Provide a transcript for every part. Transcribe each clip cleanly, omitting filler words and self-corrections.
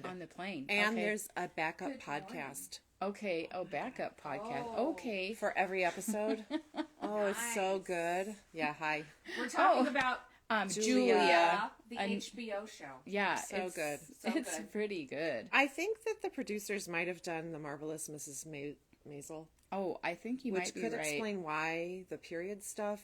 good. On the plane. And okay. there's a backup Good podcast. Okay. Oh, backup podcast. Oh. Okay. For every episode. Oh, it's so Nice. good. Yeah, hi. We're talking about Julia. the and- HBO show. Yeah. So it's good. So it's good. pretty good. I think that the producers might have done The Marvelous Mrs. Maisel, Oh, I think you which might be could right. explain why the period stuff,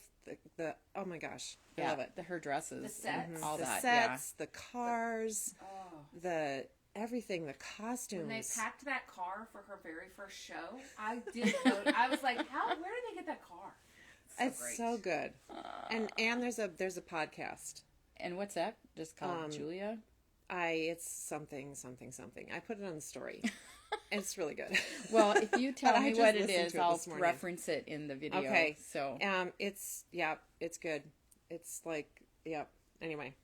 the oh my gosh, I love it. Her dresses. The sets. All The that. sets, the cars, Oh. the everything, the costumes. When they packed that car for her very first show, I did note. I was like, where did they get that car? It's great. so good. And there's a podcast. And what's that? Just called Julia? It's something. I put it on the story. It's really good. Well, if you tell I me just what it listened is, to it I'll this morning. reference it in the video. Okay. So it's good. It's like, anyway.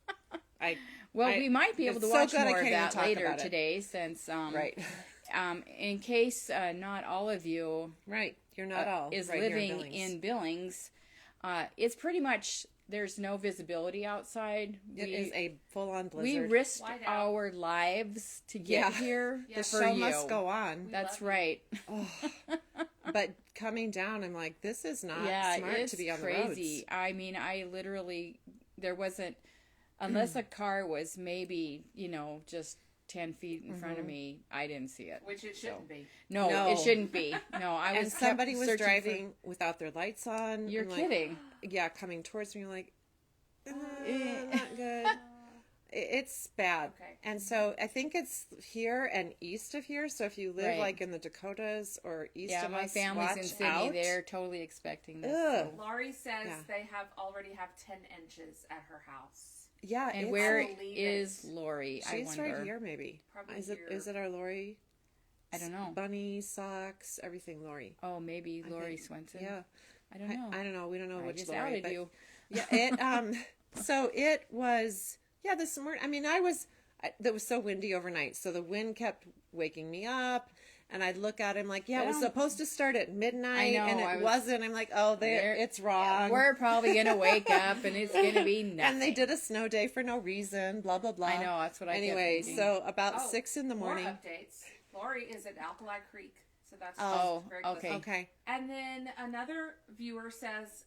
we might be able it's to so watch good I more can't of even that talk later about it. today, since Right. in case not all of you Right. You're not all is right here living in Billings, it's pretty much there's no visibility outside. It is a full-on blizzard. We risked White out. our lives to get here Yeah. the for show you. must go on. That's love you. right. But coming down, I'm like, this is not Yeah, smart it's to be on crazy. the roads. I mean, I literally there wasn't unless a car was maybe just 10 feet in front of me, I didn't see it. Which it shouldn't be. No, No. it shouldn't be. No, I was And somebody kept was searching driving without their lights on. You're I'm like, kidding. yeah, coming towards me, like, not good. It's bad. Okay. And so I think it's here and east of here. So if you live Right. like in the Dakotas or east Yeah, of my us, family's watch in Sydney. out. They're totally expecting this. Ugh. so- Laurie says Yeah. they already have 10 inches at her house. Yeah, And it's, where believe is it. Lori? I she's wonder. right here, maybe. Probably Is it? here. Is it our Lori? I don't know. Bunny socks, everything, Lori. Oh, maybe I Lori think. Swenson. Yeah, I don't know. I don't know. We don't know I which just Lori. outed but- you. Yeah, it. So it was. Yeah, this morning. I mean, it was so windy overnight, so the wind kept waking me up, and I'd look out. I'm like, yeah, it was Well, supposed to start at midnight, I know, and I it was- wasn't. I'm like, oh, it's wrong. We're probably gonna wake up and it's gonna be nothing. And they did a snow day for no reason. Blah blah blah. I know, that's what I kept Anyway, thinking. so about Oh, 6 in the morning. More updates. Laurie is at Alkali Creek, so that's Oh, very close. okay. Okay. And then another viewer says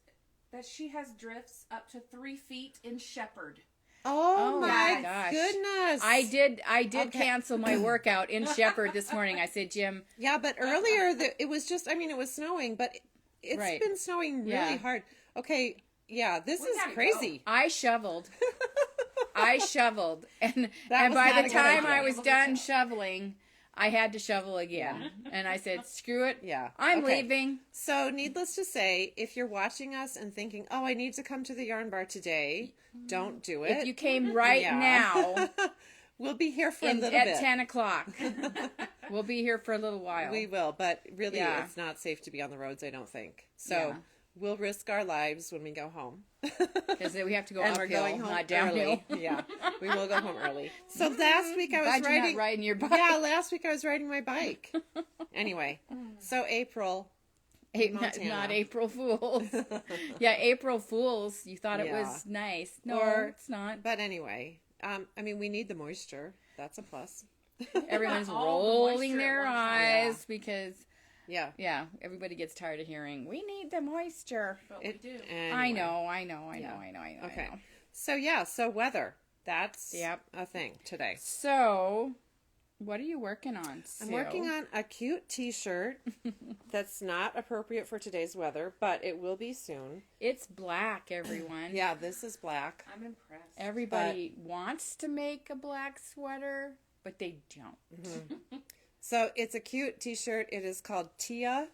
that she has drifts up to 3 feet in Shepherd. Oh, Oh my my gosh. goodness. I did Okay. cancel my workout in Shepherd this morning. I said, Jim, Yeah, but earlier it was just. I mean, it was snowing, but it's Right. been snowing really Yeah. hard. Okay. Yeah, this We is gotta crazy. I shoveled. And That was by not the a good time idea. I was done shoveling, I had to shovel again. And I said, screw it. Yeah. I'm Okay. leaving. So, needless to say, if you're watching us and thinking, "Oh, I need to come to the yarn bar today," don't do it. If you came right Yeah. now We'll be here for a little at bit. 10 o'clock, we'll be here for a little while. We will, but really, Yeah. it's not safe to be on the roads. I don't think. So Yeah. we'll risk our lives when we go home. Because we have to go And uphill, we're going home not downhill. early. Yeah, we will go home early. So last week I was Glad you're riding. not riding your bike. Yeah, last week I was riding my bike. Anyway, so April. Montana. Not April Fools. Yeah, April Fools. You thought it Yeah. was nice. No, Or- it's not. But anyway, I mean, we need the moisture. That's a plus. Everyone's all the rolling moisture their at one time. eyes because, Yeah. yeah, everybody gets tired of hearing, we need the moisture. But It- we do. anyway. I know. Okay. I know. So yeah, so weather. That's Yep. a thing today. So, what are you working on, I'm Sue? working on a cute t-shirt that's not appropriate for today's weather, but it will be soon. It's black, everyone. Yeah, this is black. I'm impressed. Everybody wants to make a black sweater, but they don't. So it's a cute t-shirt. It is called Tia,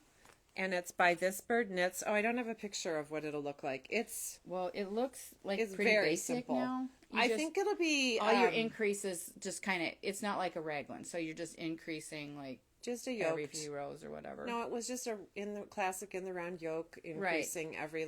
and it's by This.Bird.Knits. Oh, I don't have a picture of what it'll look like. It's Well, it looks like It's pretty very basic simple. now. You I just- think it'll be all your increases just kind of, it's not like a raglan, so you're just increasing like just a yoke. every few rows or whatever. No, it was just in the round yoke, increasing every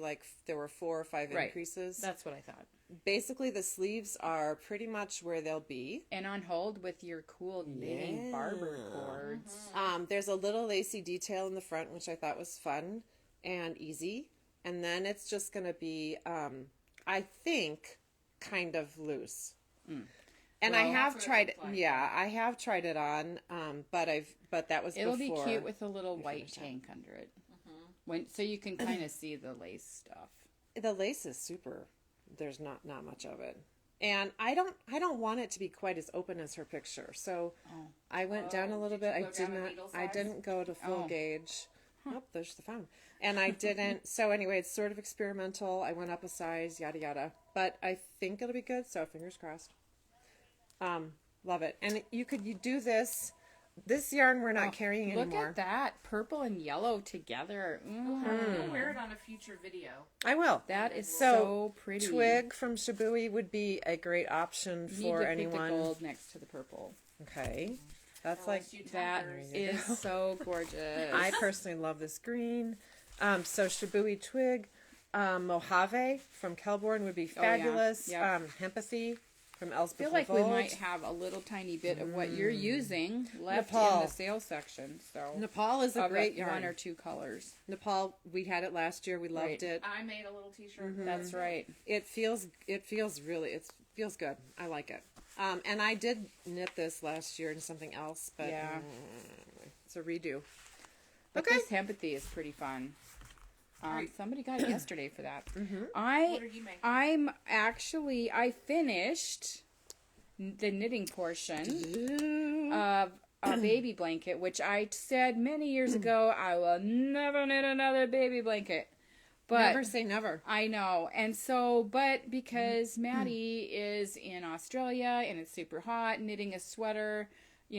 there were 4 or 5 Right. increases. That's what I thought. Basically, the sleeves are pretty much where they'll be. And on hold with your cool knitting barber cords. There's a little lacy detail in the front, which I thought was fun and easy. And then it's just going to be, I think, kind of loose. And I Well, have that's what it tried looks like. Yeah, I have tried it on, but that was It'll before. be cute with a little white finished that. tank under it. So you can kind of see the lace stuff. The lace is super. There's not much of it. And I don't want it to be quite as open as her picture. So I went down a little did bit. you I go did down a not needle I size? didn't go to full Oh. gauge. Oh, there's the phone. And I didn't. So anyway, it's sort of experimental. I went up a size, yada yada. But I think it'll be good, so fingers crossed. Love it. And you do this yarn we're not carrying Look anymore. at that. Purple and yellow together. We'll wear it on a future video. I will. That is So, so pretty. Twig from Shibui would be a great option You for need to anyone. pick the gold next to the purple. Okay. That's Unless you tell That her. is so gorgeous. I personally love this green. So Shibui Twig, Mojave from Kelborn would be fabulous. Yeah. Hempathy from I Elspeth feel like we Revolt. might have a little tiny bit of what you're using left in Nepal. the sales section. So Nepal is a of great it, yarn. one or two colors. Nepal, we had it last year. We loved Right. it. I made a little t-shirt. That's right. It feels good. I like it. And I did knit this last year in something else, but Yeah. it's a redo. But Okay. this Hempathy is pretty fun. Somebody got it yesterday for that. What are you making? I finished the knitting portion of a baby blanket, which I said many years ago I will never knit another baby blanket. But Never say never. I know. And so, but because Maddie is in Australia and it's super hot, knitting a sweater, for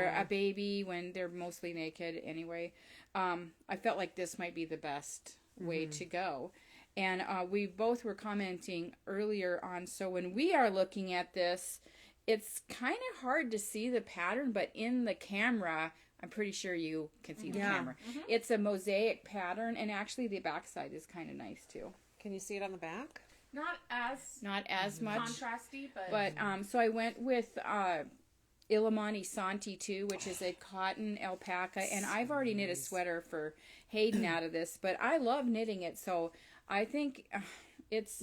Yeah. a baby when they're mostly naked anyway, I felt like this might be the best way to go. And we both were commenting earlier on, so when we are looking at this, it's kind of hard to see the pattern, but in the camera, I'm pretty sure you can see the Yeah. camera. It's a mosaic pattern, and actually the backside is kind of nice too. Can you see it on the back? Not as Not as much, contrasty, but so I went with Illimani Santi too, which is a cotton alpaca, and I've already knit a sweater for Hayden out of this, but I love knitting it, so I think it's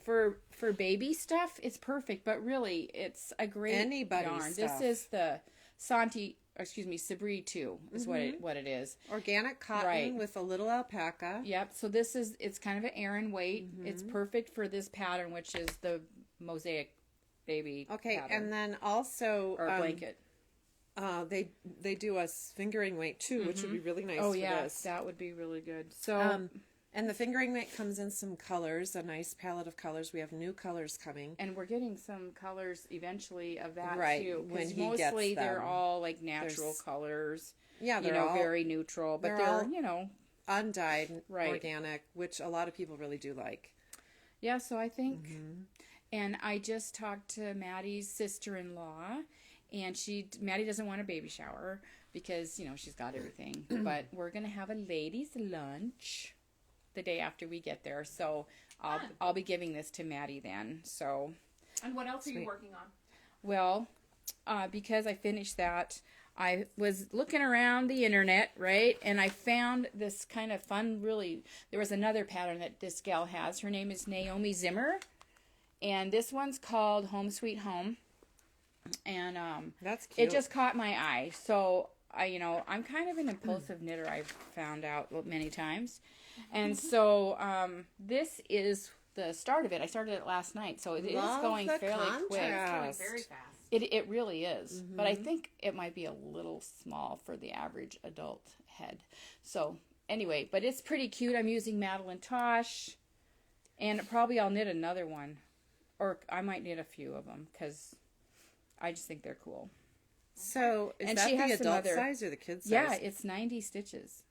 for baby stuff. It's perfect, but really, it's a great Anybody's yarn. stuff. This is the Sabri too, is what it is. Organic cotton Right. with a little alpaca. Yep. So it's kind of an Aran weight. It's perfect for this pattern, which is the mosaic baby. Okay, pattern, and then also or blanket. they do a fingering weight too, which would be really nice Oh for yeah, this. that would be really good. So And the fingering weight comes in some colors, a nice palette of colors. We have new colors coming. and we're getting some colors eventually of that Right, too. when 'Cause he gets mostly they're them. all like natural There's- colors. Yeah, they're all very neutral, but they're they're all- undyed, Right. organic, which a lot of people really do like. yeah. So I think, and I just talked to Maddie's sister-in-law, and Maddie doesn't want a baby shower because she's got everything, but we're gonna have a ladies' lunch the day after we get there. So I'll be giving this to Maddie then. So And what else are you Sweet. working on? well, because I finished that, I was looking around the internet, right? And I found this kind of fun, there was another pattern that this gal has. Her name is Naomi Zimmer. And this one's called Home Sweet Home. And That's cute. it just caught my eye. So I'm kind of an impulsive knitter, I've found out many times. And so this is the start of it. I started it last night, so it is Love going the fairly quick. contrast. It's going very fast. It really is. But I think it might be a little small for the average adult head. So anyway, but it's pretty cute. I'm using Madeline Tosh, and probably I'll knit another one. Or I might knit a few of them because I just think they're cool. So is And that she the has some adult other- size or the kid size? Yeah, it's 90 stitches.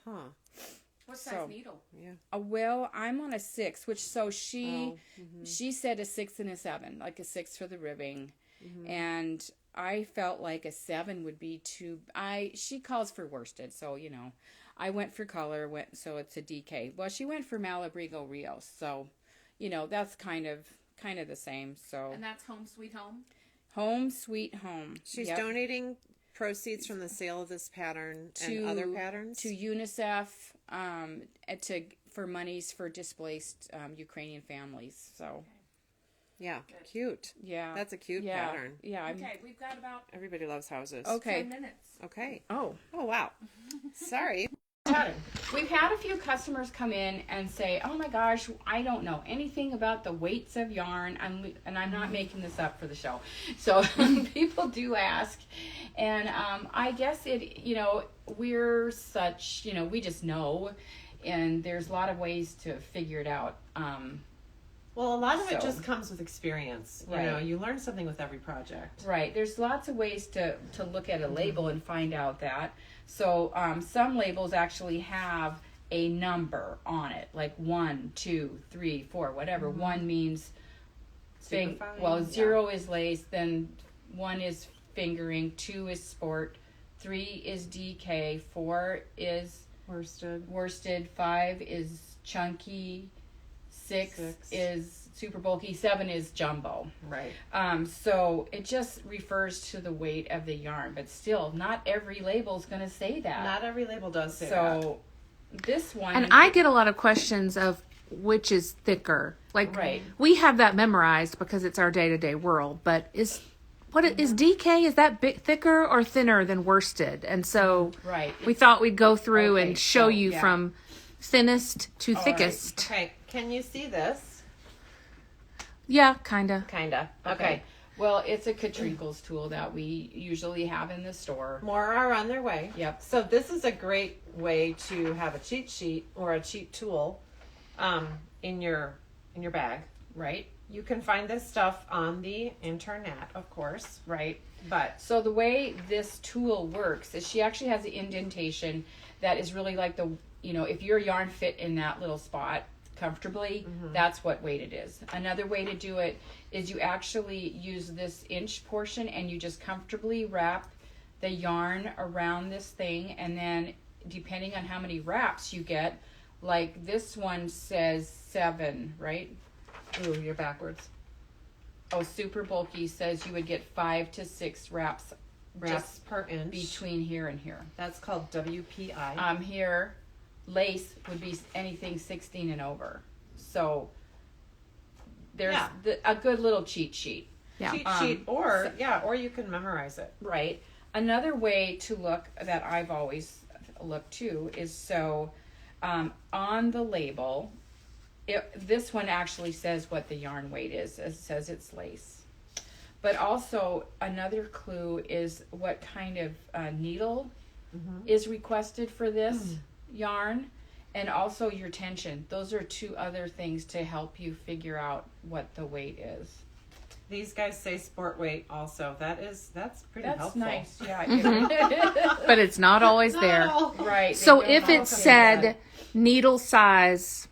Huh. What So- size needle? Yeah. Well, I'm on a 6, which she said a 6 and a 7, like a 6 for the ribbing, and I felt like a 7 would be too. She calls for worsted, so I went for color. So it's a DK. Well, she went for Malabrigo Rios, so that's kind of the same. So And that's Home Sweet Home? Home Sweet Home. She's Yep. donating proceeds from the sale of this pattern and other patterns to UNICEF for monies for displaced Ukrainian families. So Yeah, Good. cute. Yeah. That's a cute pattern. Yeah. Okay, we've got about Everybody loves houses. 10 minutes. Okay. Oh. Oh, wow. Sorry. We've had a few customers come in and say, "Oh my gosh, I don't know anything about the weights of yarn." I'm not making this up for the show. So people do ask, and I guess we're such, we just know, and there's a lot of ways to figure it out. Well, a lot of it just comes with experience. Right. You learn something with every project. Right. There's lots of ways to look at a label and find out that. So some labels actually have a number on it, like 1, 2, 3, 4, whatever. 1 means Superfine, 0 is lace, then 1 is fingering, 2 is sport, 3 is DK, 4 is worsted, 5 is chunky, 6 is super bulky, 7 is jumbo. Right. So it just refers to the weight of the yarn, but still, not every label is going to say that. Not every label does say that. So this one, And I get a lot of questions of which is thicker. Like, Right. we have that memorized because it's our day-to-day world, but is DK, is that thicker or thinner than worsted? And so right. we thought we'd go through Okay, and show so, you yeah. from thinnest to thickest. Okay, can you see this? Yeah, kinda. Kinda. Okay. Well, it's a Katrinkles tool that we usually have in the store. More are on their way. Yep. So this is a great way to have a cheat sheet or a cheat tool in your bag. Right. You can find this stuff on the internet, of course. Right. But So the way this tool works is she actually has an indentation that is really like if your yarn fit in that little spot comfortably, that's what weight it is. Another way to do it is you actually use this inch portion and you just comfortably wrap the yarn around this thing, and then depending on how many wraps you get, like this one says 7, right? ooh, you're backwards. Oh, super bulky says you would get 5 to 6 wraps Wraps per inch. between here and here. That's called WPI. Here, lace would be anything 16 and over. So there's a good little cheat sheet. Yeah. Cheat sheet, or you can memorize it. Right. Another way to look that I've always looked to is on the label, this one actually says what the yarn weight is. It says it's lace. But also another clue is what kind of needle is requested for this yarn, and also your tension. Those are 2 other things to help you figure out what the weight is. These guys say sport weight also. That's pretty That's helpful. nice. Yeah. But it's not always there. Right. So they don't if it all say said that. needle size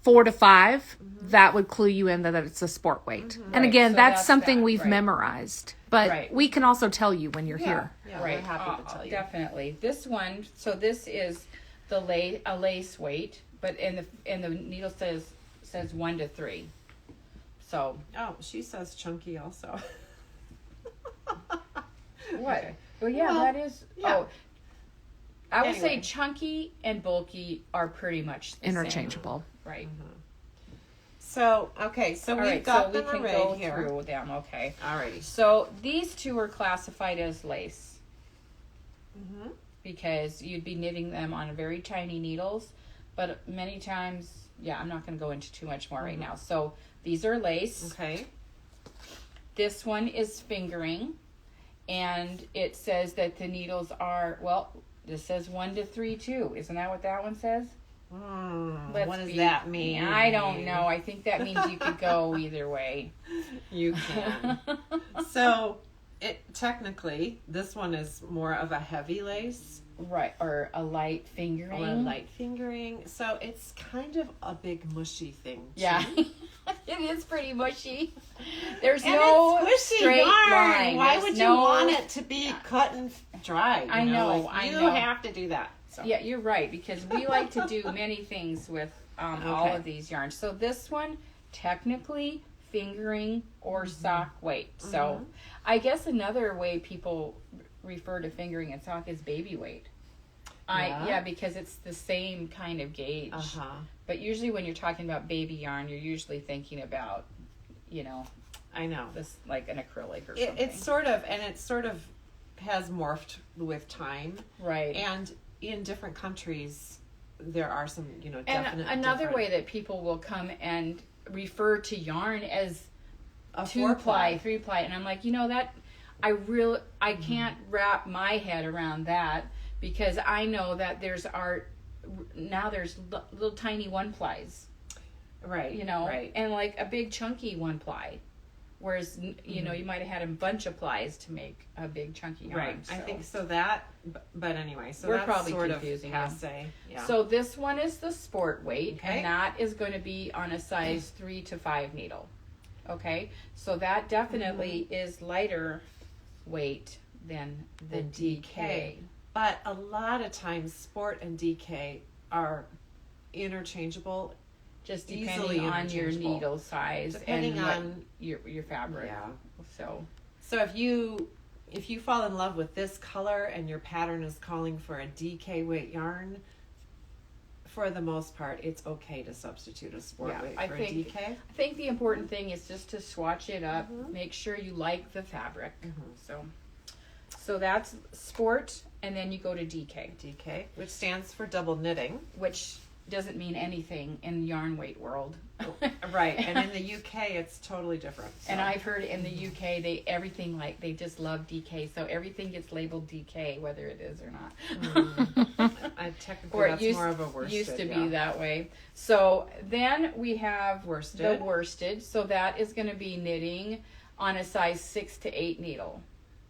4 to 5, that would clue you in that it's a sport weight. And Right, again, so that's that's something that, we've right. memorized. But Right. we can also tell you when you're here. Yeah, Right. we're happy to tell you. Definitely. This one, so this is a lace weight, but in the needle says 1 to 3. So Oh, she says chunky also. what? Well, yeah, Well, that is. yeah. Oh, I would say Anyway. chunky and bulky are pretty much the Interchangeable. Same. Right. So, okay, so All we've right. got So we them can arrayed go here. through them. Okay. Alrighty. So these 2 are classified as lace because you'd be knitting them on very tiny needles, but many times, I'm not going to go into too much more right now. So these are lace. Okay. This one is fingering, and it says that the needles are, this says 1 to 3 too. Isn't that what that one says? Let's What does be- that mean? I don't know. I think that means you could go either way. You can. So, technically, this one is more of a heavy lace Right, or a light fingering. or a light fingering. So, it's kind of a big mushy thing. Yeah. It is pretty mushy. There's And no it's squishy straight yarn. line. Why There's would you no- want it to be cut and dried? I know, Like, I you know. have to do that. So. Yeah, you're right, because we like to do many things with all Okay. of these yarns. So this one, technically, fingering or sock weight. So I guess another way people refer to fingering and sock is baby weight. Yeah. Because it's the same kind of gauge. Uh-huh. But usually when you're talking about baby yarn, you're usually thinking about, I know. this like an acrylic or something. It's sort of has morphed with time. Right. And in different countries, there are some, And definite another different- way that people will come and refer to yarn as a 2-ply, 3-ply, and I'm like, that I can't wrap my head around that, because I know that there's little tiny 1-plies, Right. Right. and like a big chunky 1-ply, whereas you might have had a bunch of plies to make a big chunky yarn. Right. So. I think so that, but anyway, so We're that's probably sort confusing of them. passe. Yeah. So this one is the sport weight, Okay. and that is going to be on a size 3 to 5 needle. Okay, so that definitely is lighter weight than the DK. But a lot of times, sport and DK are interchangeable. Just Easily depending on your interchangeable. needle size Depending and what on- your fabric. Yeah. So So if you fall in love with this color and your pattern is calling for a DK weight yarn, for the most part, it's okay to substitute a sport Yeah, weight I for think- a DK. I think the important thing is just to swatch it up, make sure you like the fabric. So that's sport, and then you go to DK, DK, which stands for double knitting. which doesn't mean anything in yarn weight world. Right, and in the UK, it's totally different. So. And I've heard in the UK they just love DK, so everything gets labeled DK, whether it is or not. Technically, Or it that's used, more of a worsted. used to yeah. be that way. So then we have Worsted. the worsted. So that is going to be knitting on a size 6 to 8 needle.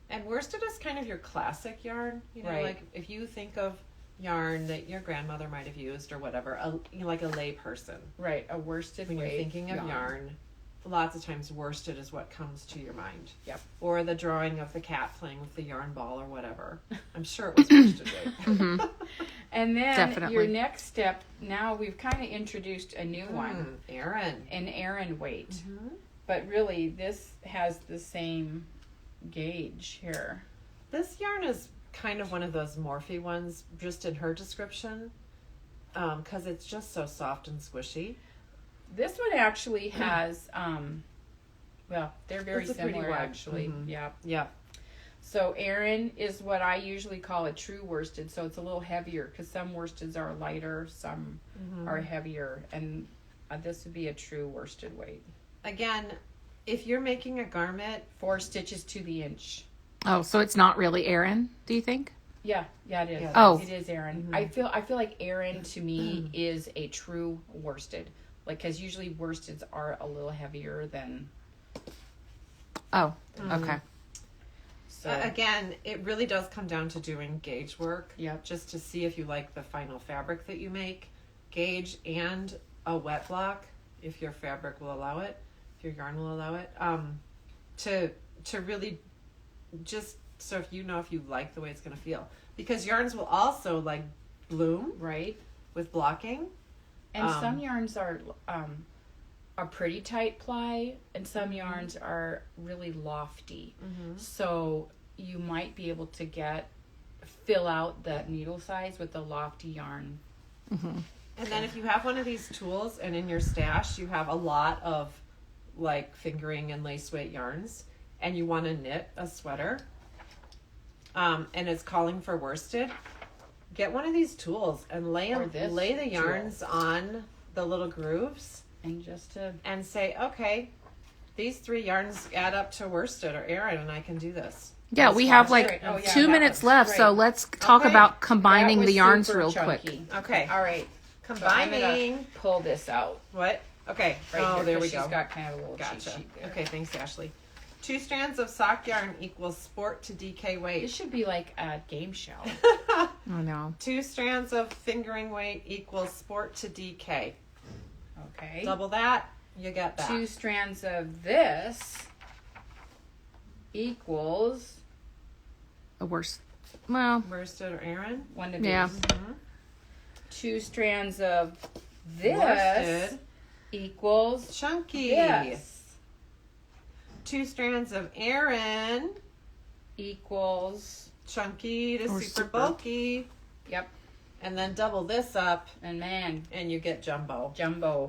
And worsted is kind of your classic yarn. Right. Like if you think of yarn that your grandmother might have used or whatever, like a lay person. Right, a worsted When you're weight thinking of yarn, lots of times worsted is what comes to your mind. Yep. Or the drawing of the cat playing with the yarn ball or whatever. I'm sure it was worsted weight. And then Definitely. your next step, now we've kind of introduced a new one, Aran. an Aran weight. But really, this has the same gauge here. This yarn is kind of one of those Morphe ones, just in her description, because it's just so soft and squishy. This one actually has, they're very It's a pretty similar one. actually. Yeah. Yeah. So Aran is what I usually call a true worsted. So it's a little heavier because some worsteds are lighter, some are heavier, and this would be a true worsted weight. Again, if you're making a garment, 4 stitches to the inch. Oh, so it's not really Aran, do you think? Yeah, it is. Yeah, Oh. It is Aran. I feel like Aran to me is a true worsted. Like, because usually worsteds are a little heavier than. Oh, okay. So again, it really does come down to doing gauge work. Yep. Just to see if you like the final fabric that you make. Gauge and a wet block, if your fabric will allow it, if your yarn will allow it. To really just so if you like the way it's going to feel. Because yarns will also like bloom right. with blocking. And some yarns are pretty tight ply, and some yarns are really lofty. So you might be able to fill out that needle size with the lofty yarn. And then if you have one of these tools and in your stash you have a lot of like fingering and lace weight yarns and you want to knit a sweater and it's calling for worsted, get one of these tools and lay the yarns on the little grooves And just to and say, okay, these 3 yarns add up to worsted or Aran and I can do this. Yeah, we have like right. Oh, yeah, 2 that minutes one's left, great. so let's talk Okay. about that combining was the yarns super real chunky. quick. Okay. All right. Combining. Pull this out. What? Okay. Right oh, here, there 'cause we go. She's got kind of a little cheat Gotcha. sheet there. Okay, thanks, Ashley. 2 strands of sock yarn equals sport to DK weight. This should be like a game show. I know. 2 strands of fingering weight equals sport to DK. Okay. Double that, you get that. 2 strands of this equals A worse. Well, Worsted or Aran. one of these. yeah. 2 strands of this Worsted. equals Chunky. this 2 strands of Aran. equals Chunky to Or super super. bulky. yep. And then double this up, And man, and you get jumbo.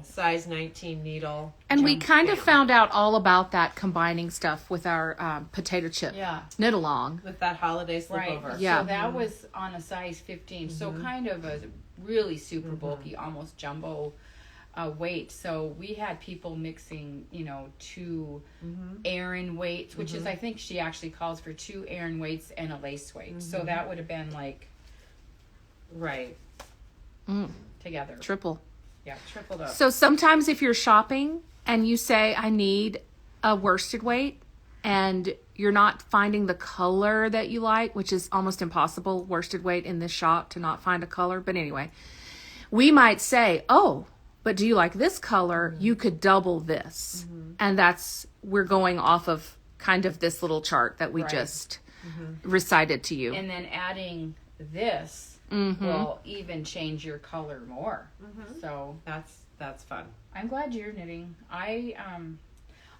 Size 19 needle. And we kind of found out all about that combining stuff with our potato chip knit along. With that holiday right. slipover. Yeah. So that was on a size 15. So kind of a really super bulky, almost jumbo weight. So we had people mixing, 2 Aran weights, which is, I think she actually calls for 2 Aran weights and a lace weight. So that would have been like Right. together. Triple. Yeah. Tripled up. So sometimes if you're shopping and you say, I need a worsted weight, and you're not finding the color that you like, which is almost impossible, worsted weight in this shop, to not find a color. But anyway, we might say, oh, but do you like this color? You could double this. And we're going off of kind of this little chart that we just recited to you. And then adding this will even change your color more. So That's fun. I'm glad you're knitting. I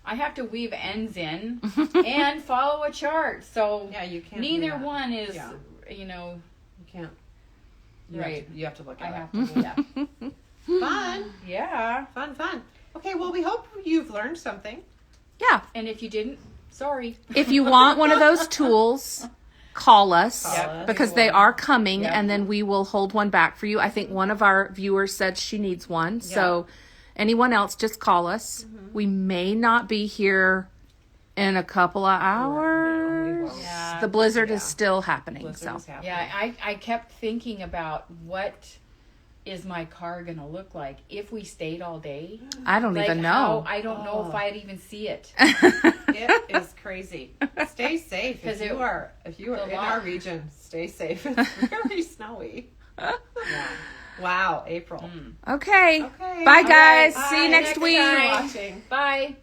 have to weave ends in and follow a chart. So Yeah, you can't. neither do that. one is, You can't. right. You have to look I at have to do that. it. Fun. Yeah. Fun. Okay, well, we hope you've learned something. Yeah. And if you didn't, sorry. If you want one of those tools, call us Yep. because they are coming, and then we will hold one back for you. I think one of our viewers said she needs one. So anyone else, just call us. We may not be here in a couple of hours. Yeah. The blizzard is still happening. Blizzard is happening. Yeah, I kept thinking about what is my car going to look like if we stayed all day. I don't even know. I don't know if I'd even see it. It is crazy. Stay safe. If you are in our region, stay safe. It's very snowy. Wow, April. Okay. Okay. Bye, All guys. right. See you Bye. next week. Thanks for watching. Bye.